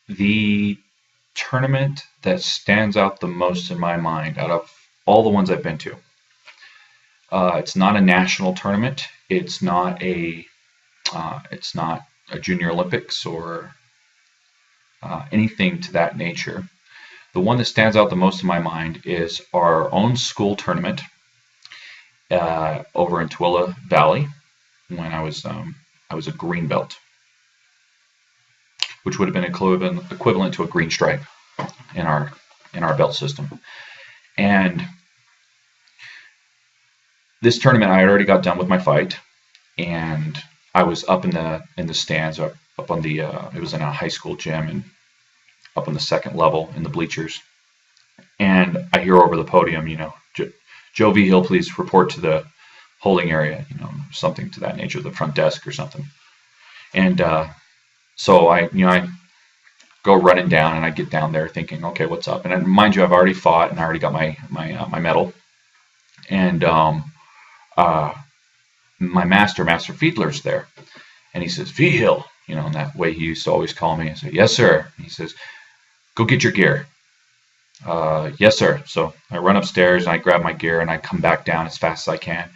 The tournament that stands out the most in my mind out of all the ones I've been to. It's not a national tournament. It's not a Junior Olympics or anything to that nature. The one that stands out the most in my mind is our own school tournament over in Tooele Valley when I was a green belt, which would have been equivalent to a green stripe in our belt system. And this tournament, I had already got done with my fight, and I was up in the stands, up on the it was in a high school gym, and up on the second level in the bleachers. And I hear over the podium, Joe V. Hill, please report to the holding area, something to that nature, the front desk or something. And so I go running down, and I get down there thinking, okay, what's up? And mind you, I've already fought, and I already got my medal. And my Master Fiedler's there, and he says, V. Hill, in that way he used to always call me. I say, yes, sir. And he says, go get your gear. Yes, sir. So I run upstairs, and I grab my gear, and I come back down as fast as I can.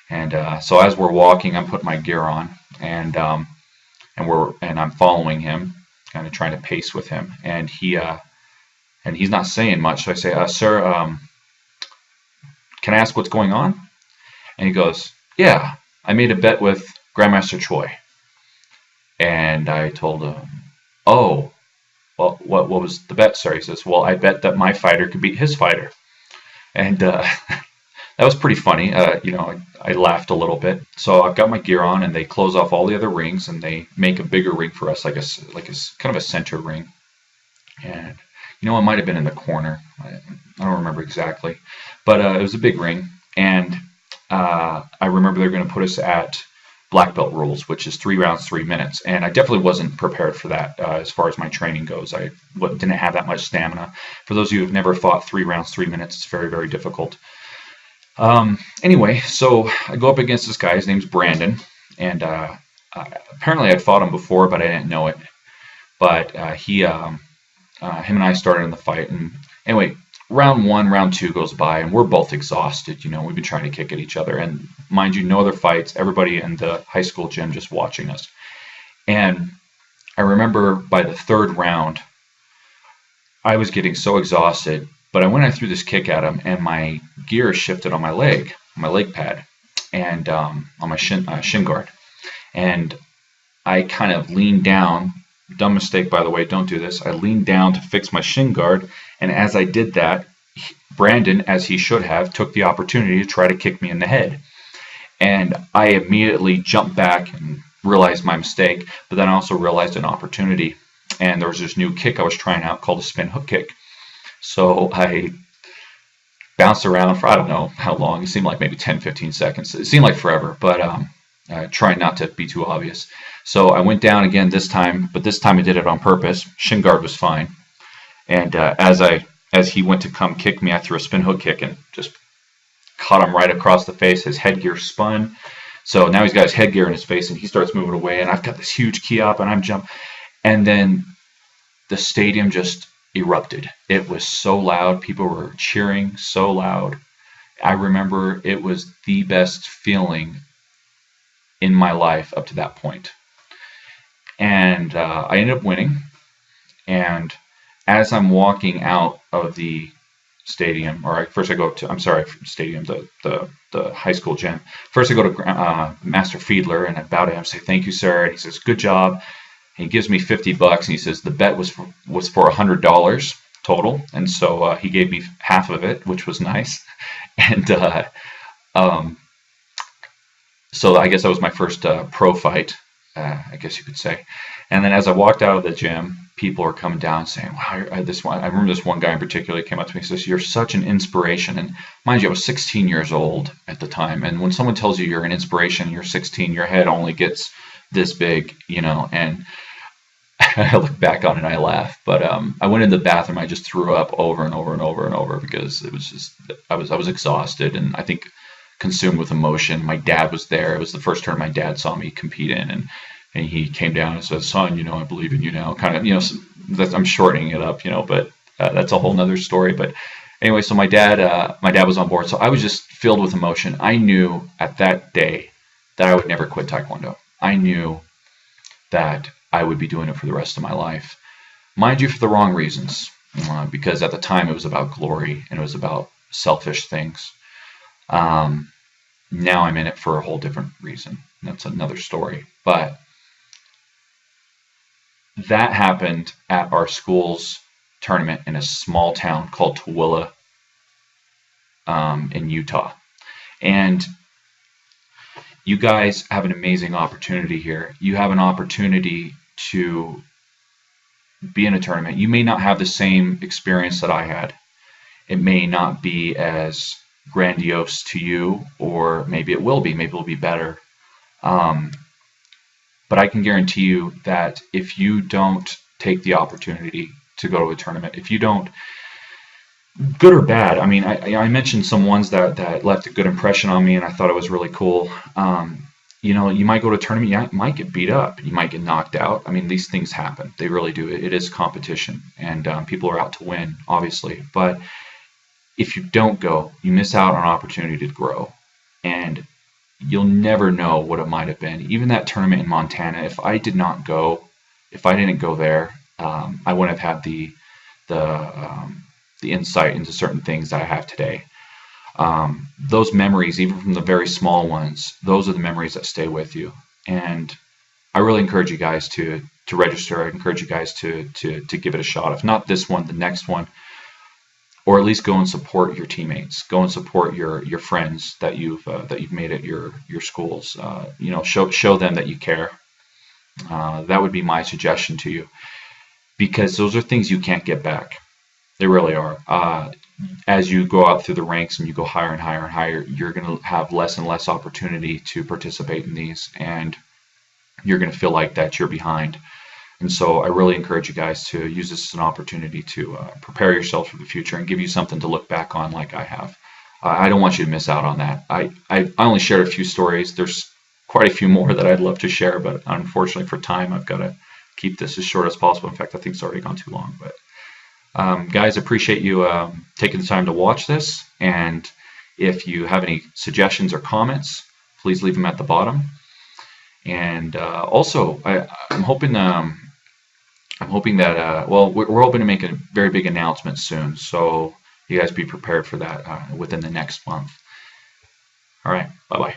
And so as we're walking, I'm putting my gear on, and I'm following him, kind of trying to pace with him. And he's not saying much. So I say, sir, can I ask what's going on? And he goes, yeah, I made a bet with Grandmaster Choi. And I told him, oh, well, what was the bet, sir? He says, well, I bet that my fighter could beat his fighter. And that was pretty funny. I laughed a little bit. So I've got my gear on, and they close off all the other rings, and they make a bigger ring for us, like a kind of a center ring. And it might have been in the corner. I don't remember exactly, but it was a big ring. And I remember they're going to put us at black belt rules, which is 3 rounds, 3 minutes. And I definitely wasn't prepared for that as far as my training goes. I didn't have that much stamina. For those of you who've never fought 3 rounds, 3 minutes, it's very, very difficult. Anyway, so I go up against this guy. His name's Brandon. And apparently I'd fought him before, but I didn't know it. But him and I started in the fight. And anyway, round 1, round 2 goes by, and we're both exhausted. We've been trying to kick at each other. And mind you, no other fights, everybody in the high school gym just watching us. And I remember by the 3rd round, I was getting so exhausted, but I threw this kick at him, and my gear shifted on my leg pad, and on my shin guard. And I kind of leaned down. Dumb mistake, by the way, don't do this. I leaned down to fix my shin guard, and as I did that, Brandon, as he should have, took the opportunity to try to kick me in the head. And I immediately jumped back and realized my mistake, but then I also realized an opportunity. And there was this new kick I was trying out called a spin hook kick. So I bounced around for I don't know how long. It seemed like maybe 10, 15 seconds. It seemed like forever, but trying not to be too obvious. So I went down again this time, but this time I did it on purpose. Shin guard was fine. And as he went to come kick me, I threw a spin hook kick and just caught him right across the face. His headgear spun. So now he's got his headgear in his face, and he starts moving away, and I've got this huge key up, and I'm jumping. And then the stadium just erupted. It was so loud. People were cheering so loud. I remember it was the best feeling in my life up to that point. And I ended up winning. And as I'm walking out of the stadium, first I go to, stadium, the high school gym. First I go to Master Fiedler, and I bow to him and say, thank you, sir. And he says, good job. And he gives me $50, and he says the bet was for $100 total. And so he gave me half of it, which was nice. And so I guess that was my first pro fight, I guess you could say. And then as I walked out of the gym, people were coming down saying, wow, I remember this one guy in particular came up to me and says, you're such an inspiration. And mind you, I was 16 years old at the time. And when someone tells you you're an inspiration, you're 16, your head only gets this big, and I look back on it and I laugh. But I went in the bathroom, I just threw up over and over and over and over because it was just, I was exhausted, and I think consumed with emotion. My dad was there. It was the first turn my dad saw me compete in, and he came down and said, son, I believe in you now, kind of, I'm shortening it up, but that's a whole nother story. But anyway, so my dad was on board, so I was just filled with emotion. I knew at that day that I would never quit Taekwondo. I knew that I would be doing it for the rest of my life. Mind you, for the wrong reasons, because at the time it was about glory and it was about selfish things. Um, Now I'm in it for a whole different reason. That's another story. But that happened at our school's tournament in a small town called Tooele, in Utah. And you guys have an amazing opportunity here. You have an opportunity to be in a tournament. You may not have the same experience that I had. It may not be as grandiose to you, or maybe it will be. Maybe it'll be better. Um, but I can guarantee you that if you don't take the opportunity to go to a tournament, if you don't, good or bad, I mean, I mentioned some ones that left a good impression on me, and I thought it was really cool. You might go to a tournament, you might get beat up, you might get knocked out. I mean, these things happen. They really do. It is competition, and people are out to win, obviously. But if you don't go, you miss out on an opportunity to grow, and you'll never know what it might have been. Even that tournament in Montana, if I didn't go there, I wouldn't have had the insight into certain things that I have today. Those memories, even from the very small ones, those are the memories that stay with you. And I really encourage you guys to register. I encourage you guys to give it a shot. If not this one, the next one, or at least go and support your teammates. Go and support your friends that you've made at your schools. Show them that you care. That would be my suggestion to you, because those are things you can't get back. They really are. As you go out through the ranks and you go higher and higher and higher, you're going to have less and less opportunity to participate in these, and you're going to feel like that you're behind. And so I really encourage you guys to use this as an opportunity to prepare yourself for the future and give you something to look back on like I have. I don't want you to miss out on that. I only shared a few stories. There's quite a few more that I'd love to share, but unfortunately for time, I've got to keep this as short as possible. In fact, I think it's already gone too long. But guys, appreciate you taking the time to watch this. And if you have any suggestions or comments, please leave them at the bottom. And also, I'm hoping that we're hoping to make a very big announcement soon. So you guys be prepared for that within the next month. All right, bye bye.